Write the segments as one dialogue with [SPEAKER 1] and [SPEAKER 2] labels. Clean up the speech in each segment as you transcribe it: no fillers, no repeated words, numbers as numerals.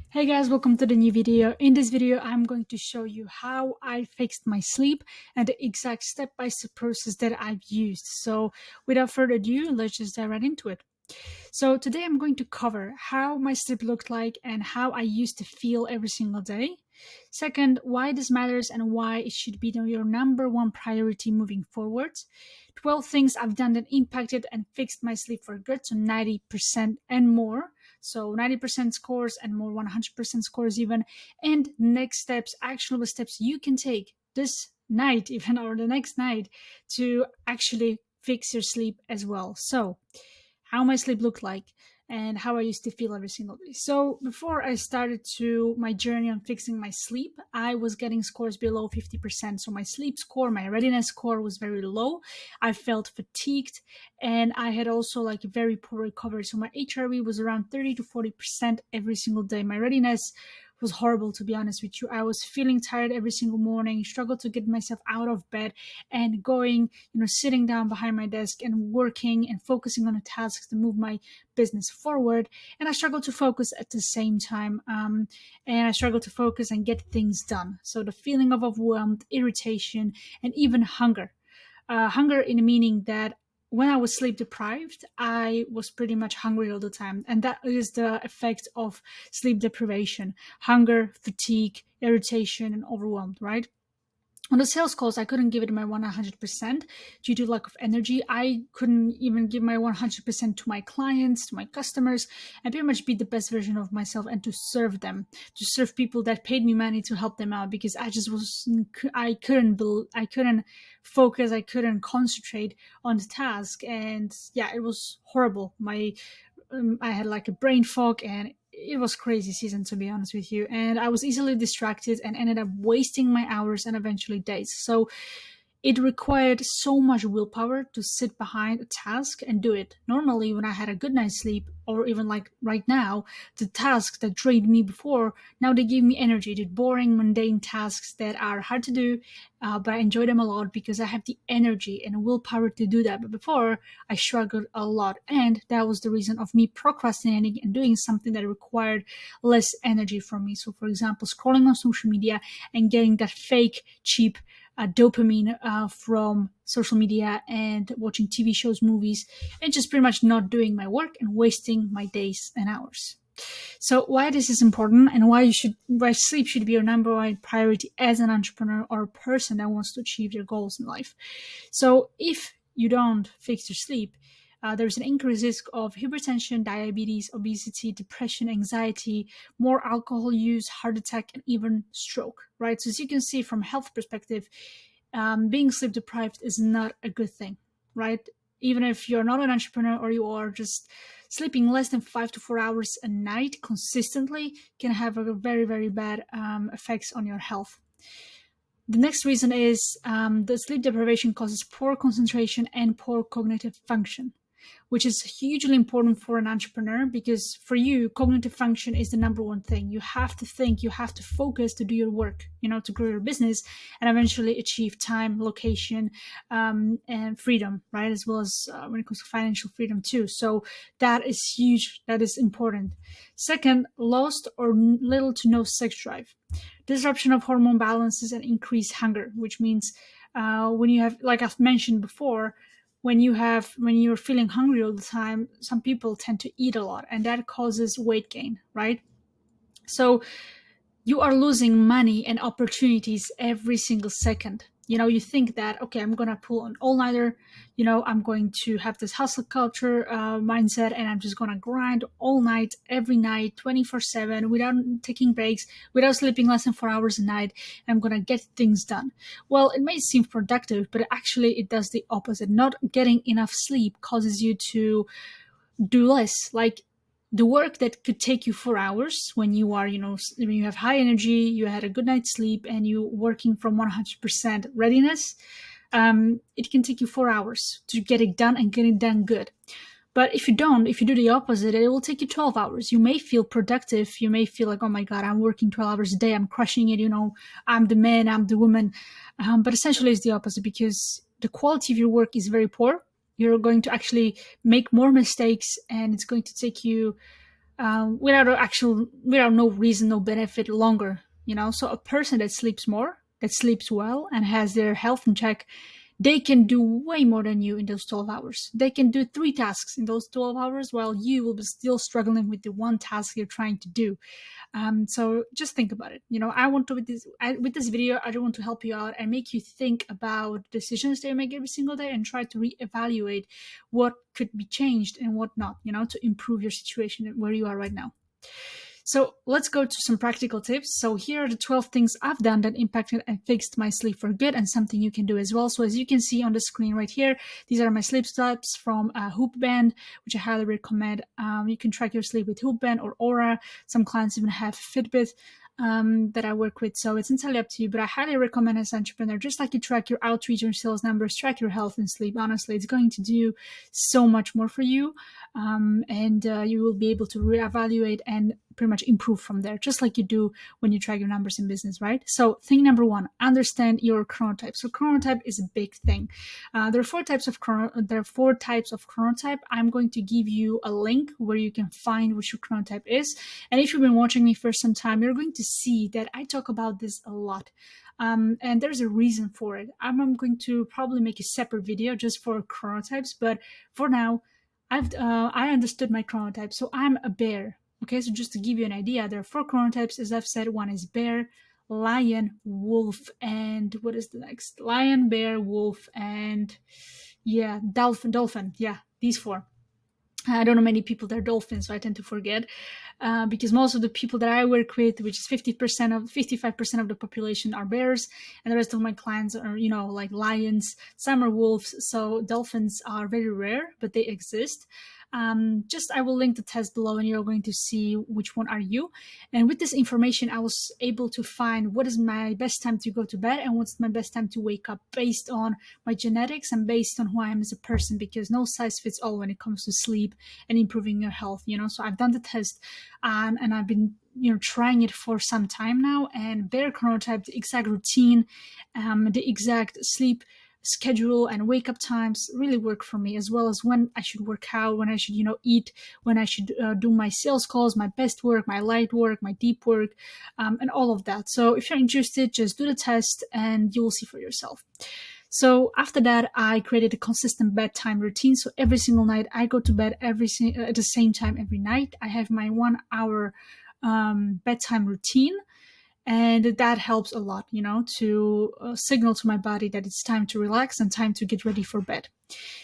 [SPEAKER 1] Hey guys, welcome to the new video. In this video, I'm going to show you how I fixed my sleep and the exact step-by-step process that I've used. So without further ado, let's just dive right into it. So today I'm going to cover how my sleep looked like and how I used to feel every single day. Second, why this matters and why it should be your number one priority moving forward. 12 things I've done that impacted and fixed my sleep for good, so 90% and more. So 90% scores and more, 100% scores even. And next steps, actionable steps you can take this night, even or the next night, to actually fix your sleep as well. So how my sleep looked like and how I used to feel every single day. So before I started to my journey on fixing my sleep, I was getting scores below 50%. So my sleep score, my readiness score was very low. I felt fatigued and I had also like a very poor recovery. So my HRV was around 30 to 40% every single day. My readiness was horrible, to be honest with you. I was feeling tired every single morning, struggled to get myself out of bed and going, sitting down behind my desk and working and focusing on a task to move my business forward. And I struggled to focus at the same time. And I struggled to focus and get things done. So the feeling of overwhelmed, irritation, and even hunger. Hunger in the meaning that when I was sleep deprived, I was pretty much hungry all the time. And that is the effect of sleep deprivation: hunger, fatigue, irritation, and overwhelmed, right? On the sales calls, I couldn't give it my 100% due to lack of energy. I couldn't even give my 100% to my clients, to my customers, and pretty much be the best version of myself and to serve them, to serve people that paid me money to help them out, because I couldn't focus, I couldn't concentrate on the task. And yeah, it was horrible. I had like a brain fog and it was crazy season, to be honest with you. And I was easily distracted and ended up wasting my hours and eventually days. So it required so much willpower to sit behind a task and do it. Normally, when I had a good night's sleep, or even like right now, the tasks that drained me before, now they give me energy. The boring, mundane tasks that are hard to do, but I enjoy them a lot because I have the energy and willpower to do that. But before, I struggled a lot. And that was the reason of me procrastinating and doing something that required less energy from me. So, for example, scrolling on social media and getting that fake, cheap dopamine from social media and watching TV shows, movies, and just pretty much not doing my work and wasting my days and hours. So why this is important and why sleep should be your number one priority as an entrepreneur or a person that wants to achieve their goals in life. So if you don't fix your sleep, there's an increased risk of hypertension, diabetes, obesity, depression, anxiety, more alcohol use, heart attack, and even stroke, right? So as you can see from a health perspective, being sleep deprived is not a good thing, right? Even if you're not an entrepreneur or you are just sleeping less than 5 to 4 hours a night consistently can have a very, very bad effects on your health. The next reason is the sleep deprivation causes poor concentration and poor cognitive function, which is hugely important for an entrepreneur because for you, cognitive function is the number one thing. You have to think, you have to focus to do your work, to grow your business and eventually achieve time, location, and freedom, right? As well as when it comes to financial freedom too. So that is huge. That is important. Second, lost or little to no sex drive. Disruption of hormone balances and increased hunger, which means when you have, like I've mentioned before, when you're feeling hungry all the time, some people tend to eat a lot and that causes weight gain, right? So you are losing money and opportunities every single second. You think that, okay, I'm going to pull an all-nighter, I'm going to have this hustle culture mindset and I'm just going to grind all night, every night, 24/7, without taking breaks, without sleeping less than 4 hours a night. And I'm going to get things done. Well, it may seem productive, but actually it does the opposite. Not getting enough sleep causes you to do less. Like the work that could take you 4 hours when you are, when you have high energy, you had a good night's sleep, and you working from 100% readiness, it can take you 4 hours to get it done and get it done good. But if you do the opposite, it will take you 12 hours. You may feel productive. You may feel like, oh my God, I'm working 12 hours a day. I'm crushing it. I'm the man, I'm the woman. But essentially it's the opposite because the quality of your work is very poor. You're going to actually make more mistakes and it's going to take you without no reason, no benefit longer. So a person that sleeps more, that sleeps well, and has their health in check, they can do way more than you in those 12 hours. They can do 3 tasks in those 12 hours while you will be still struggling with the one task you're trying to do. So just think about it. I want to with this video, I don't want to help you out and make you think about decisions that you make every single day and try to reevaluate what could be changed and what not, to improve your situation where you are right now. So let's go to some practical tips. So here are the 12 things I've done that impacted and fixed my sleep for good, and something you can do as well. So as you can see on the screen right here, these are my sleep steps from a Hoop Band, which I highly recommend. You can track your sleep with Hoop Band or Aura. Some clients even have Fitbit that I work with. So it's entirely up to you, but I highly recommend as an entrepreneur, just like you track your outreach and sales numbers, track your health and sleep. Honestly, it's going to do so much more for you. And you will be able to reevaluate and pretty much improve from there, just like you do when you track your numbers in business, right? So thing number 1, understand your chronotype. So chronotype is a big thing. There are 4 types of chronotype. I'm going to give you a link where you can find which your chronotype is. And if you've been watching me for some time, you're going to see that I talk about this a lot. And there's a reason for it. I'm going to probably make a separate video just for chronotypes, but for now, I understood my chronotype. So I'm a bear. Okay, so just to give you an idea, there are 4 chronotypes, as I've said. One is bear, lion, wolf, and what is the next? Lion, bear, wolf, and dolphin. Yeah, these 4. I don't know many people that are dolphins, so I tend to forget because most of the people that I work with, which is 55% of the population, are bears, and the rest of my clients are, like lions. Some are wolves, so dolphins are very rare, but they exist. I will link the test below, and you're going to see which one are you. And with this information, I was able to find what is my best time to go to bed and what's my best time to wake up based on my genetics and based on who I am as a person, because no size fits all when it comes to sleep and improving your health. So I've done the test, and I've been trying it for some time now, and bear chronotype, the exact routine, the exact sleep schedule and wake up times really work for me, as well as when I should work out, when I should eat, when I should do my sales calls, my best work, my light work, my deep work, and all of that. So if you're interested, just do the test and you will see for yourself. So after that, I created a consistent bedtime routine. So every single night I go to bed at the same time every night. I have my 1 hour bedtime routine. And that helps a lot, to signal to my body that it's time to relax and time to get ready for bed.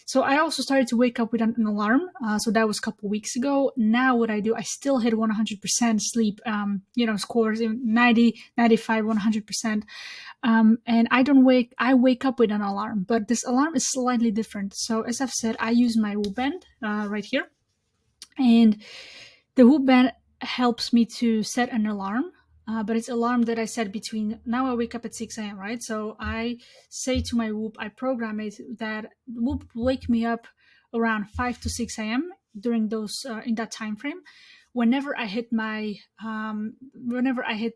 [SPEAKER 1] So I also started to wake up with an alarm. So that was a couple weeks ago. Now what I do, I still hit 100% sleep, scores in 90, 95, 100%. And I wake up with an alarm, but this alarm is slightly different. So as I've said, I use my Whoop Band right here. And the Whoop Band helps me to set an alarm. But it's alarm that I set between, now I wake up at 6 a.m., right? So I say to my Whoop, I program it that Whoop wake me up around 5 to 6 a.m. during those, in that time frame, whenever I hit the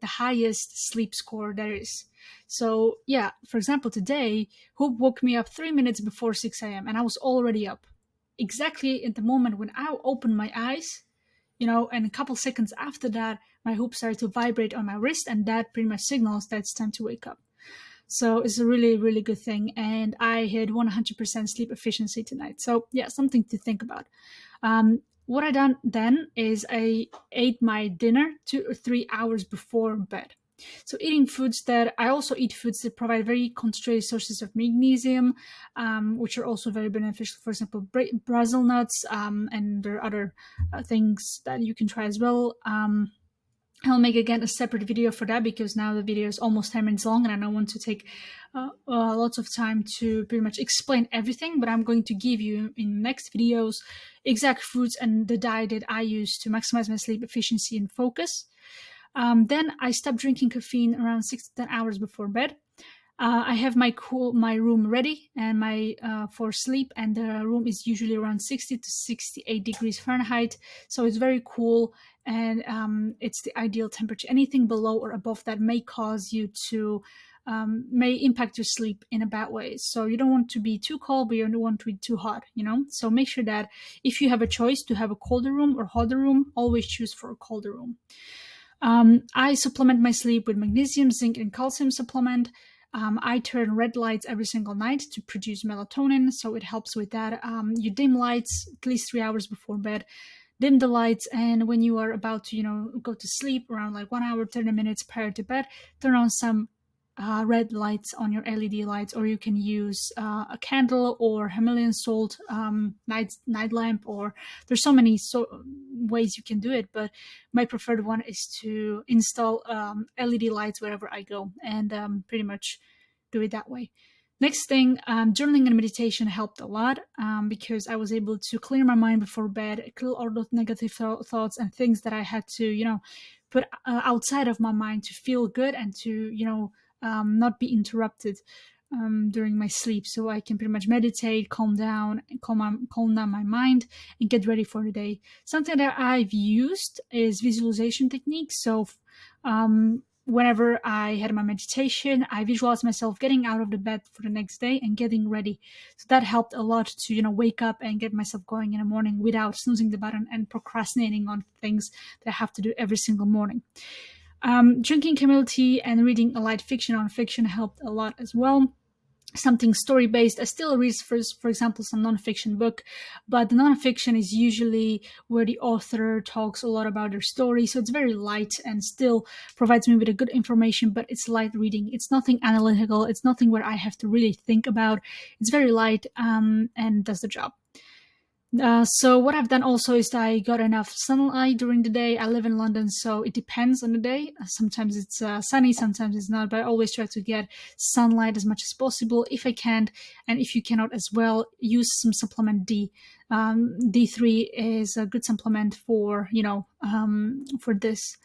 [SPEAKER 1] highest sleep score there is. So yeah, for example, today, Whoop woke me up 3 minutes before 6 a.m. and I was already up. Exactly at the moment when I opened my eyes, and a couple seconds after that, my Whoop started to vibrate on my wrist, and that pretty much signals that it's time to wake up. So it's a really, really good thing. And I hit 100% sleep efficiency tonight. So yeah, something to think about. What I done then is I ate my dinner 2 or 3 hours before bed. So I also eat foods that provide very concentrated sources of magnesium, which are also very beneficial. For example, Brazil nuts, and there are other things that you can try as well. I'll make again a separate video for that because now the video is almost 10 minutes long and I don't want to take lots of time to pretty much explain everything, but I'm going to give you in next videos exact foods and the diet that I use to maximize my sleep efficiency and focus. Then I stopped drinking caffeine around 6 to 10 hours before bed. I have my room ready and my for sleep, and the room is usually around 60 to 68 degrees Fahrenheit, so it's very cool, and it's the ideal temperature. Anything below or above that may cause you to may impact your sleep in a bad way. So you don't want to be too cold, but you don't want to be too hot, you know. So make sure that if you have a choice to have a colder room or hotter room, always choose for a colder room. I supplement my sleep with magnesium, zinc, and calcium supplement. I turn red lights every single night to produce melatonin, so it helps with that. You dim lights at least 3 hours before bed. Dim the lights, and when you are about to, go to sleep, around like 1 hour, 30 minutes prior to bed, turn on some red lights on your LED lights, or you can use a candle or Himalayan salt night lamp, or there's so many ways you can do it. But my preferred one is to install LED lights wherever I go, and pretty much do it that way. Next thing, journaling and meditation helped a lot because I was able to clear my mind before bed, clear all those negative thoughts and things that I had to, put outside of my mind to feel good and to, not be interrupted during my sleep. So I can pretty much meditate, calm down my mind, and get ready for the day. Something that I've used is visualization techniques. So whenever I had my meditation, I visualized myself getting out of the bed for the next day and getting ready. So that helped a lot to, wake up and get myself going in the morning without snoozing the button and procrastinating on things that I have to do every single morning. Drinking chamomile tea and reading a light fiction or fiction helped a lot as well. Something story based. I still read, for example, some nonfiction book, but the nonfiction is usually where the author talks a lot about their story. So it's very light and still provides me with a good information, but it's light reading. It's nothing analytical. It's nothing where I have to really think about. It's very light and does the job. So what I've done also is that I got enough sunlight during the day. I live in London, so it depends on the day. Sometimes it's sunny, sometimes it's not, but I always try to get sunlight as much as possible if I can. And if you cannot as well, use some supplement D. D3 is a good supplement for, for this.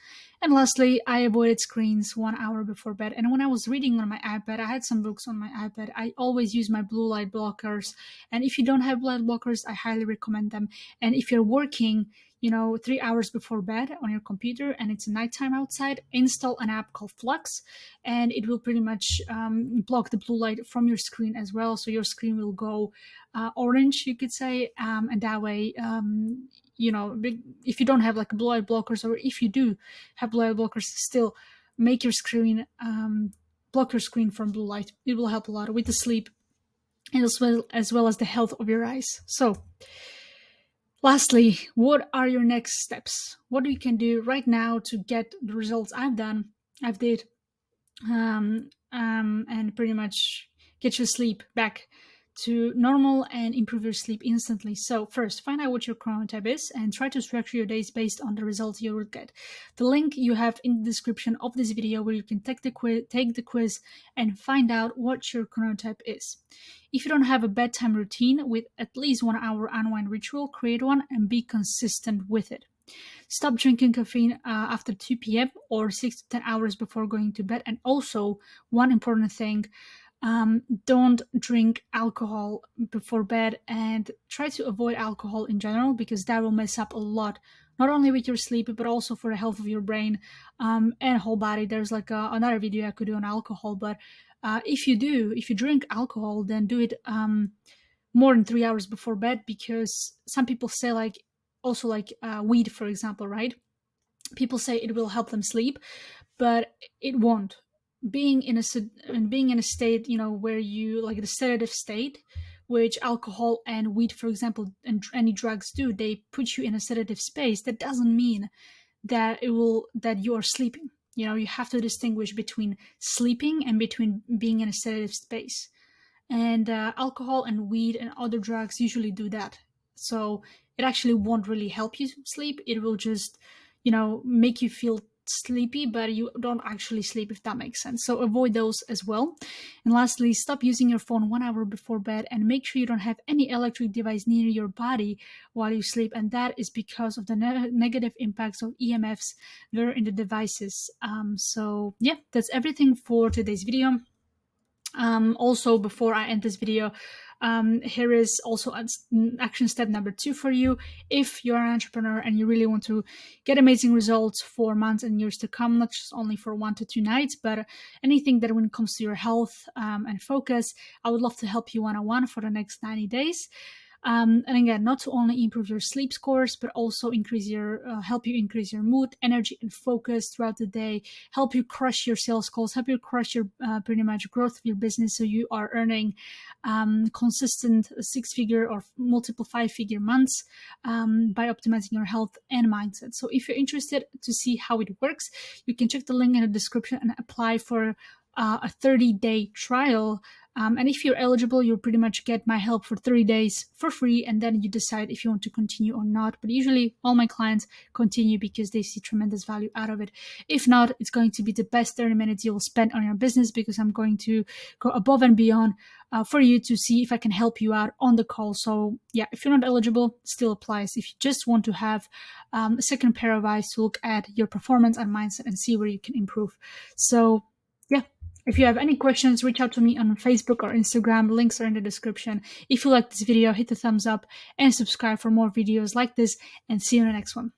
[SPEAKER 1] And lastly, I avoided screens 1 hour before bed. And when I was reading on my iPad, I had some books on my iPad. I always use my blue light blockers. And if you don't have blue light blockers, I highly recommend them. And if you're working, 3 hours before bed on your computer and it's nighttime outside, install an app called Flux, and it will pretty much block the blue light from your screen as well. So your screen will go orange, you could say, and that way, if you don't have like blue light blockers, or if you do have blue light blockers, still make your screen block your screen from blue light. It will help a lot with the sleep and as well as the health of your eyes. So lastly, what are your next steps? What you can do right now to get the results I've did, and pretty much get your sleep back to normal and improve your sleep instantly. So first, find out what your chronotype is and try to structure your days based on the results you will get. The link you have in the description of this video where you can take the quiz and find out what your chronotype is. If you don't have a bedtime routine with at least 1 hour unwind ritual, create one and be consistent with it. Stop drinking caffeine after 2 p.m. or 6 to 10 hours before going to bed. And also, one important thing, don't drink alcohol before bed, and try to avoid alcohol in general because that will mess up a lot, not only with your sleep but also for the health of your brain and whole body. There's like another video I could do on alcohol, but if you drink alcohol, then do it more than 3 hours before bed, because some people say also weed, for example, right? People say it will help them sleep, but it won't. Being in a state, where you like the sedative state, which alcohol and weed, for example, and any drugs do, they put you in a sedative space. That doesn't mean that you are sleeping. You have to distinguish between sleeping and between being in a sedative space. And alcohol and weed and other drugs usually do that. So it actually won't really help you sleep. It will just, make you feel sleepy, but you don't actually sleep, if that makes sense. So avoid those as well. And lastly, stop using your phone 1 hour before bed and make sure you don't have any electric device near your body while you sleep. And that is because of the negative impacts of EMFs that are in the devices. So yeah, that's everything for today's video. Also, before I end this video, here is also action step number 2 for you. If you're an entrepreneur and you really want to get amazing results for months and years to come, not just only for 1 to 2 nights, but anything that when it comes to your health and focus, I would love to help you one-on-one for the next 90 days. And again, not to only improve your sleep scores, but also help you increase your mood, energy, and focus throughout the day. Help you crush your sales goals. Help you crush your pretty much growth of your business, so you are earning consistent 6-figure or multiple 5-figure months by optimizing your health and mindset. So if you're interested to see how it works, you can check the link in the description and apply for a 30-day trial. And if you're eligible, you'll pretty much get my help for 30 days for free, and then you decide if you want to continue or not. But usually all my clients continue because they see tremendous value out of it. If not, it's going to be the best 30 minutes you will spend on your business, because I'm going to go above and beyond for you to see if I can help you out on the call. So yeah, if you're not eligible, still applies. If you just want to have a second pair of eyes to look at your performance and mindset and see where you can improve. So yeah, if you have any questions, reach out to me on Facebook or Instagram. Links are in the description. If you like this video, hit the thumbs up and subscribe for more videos like this, and see you in the next one.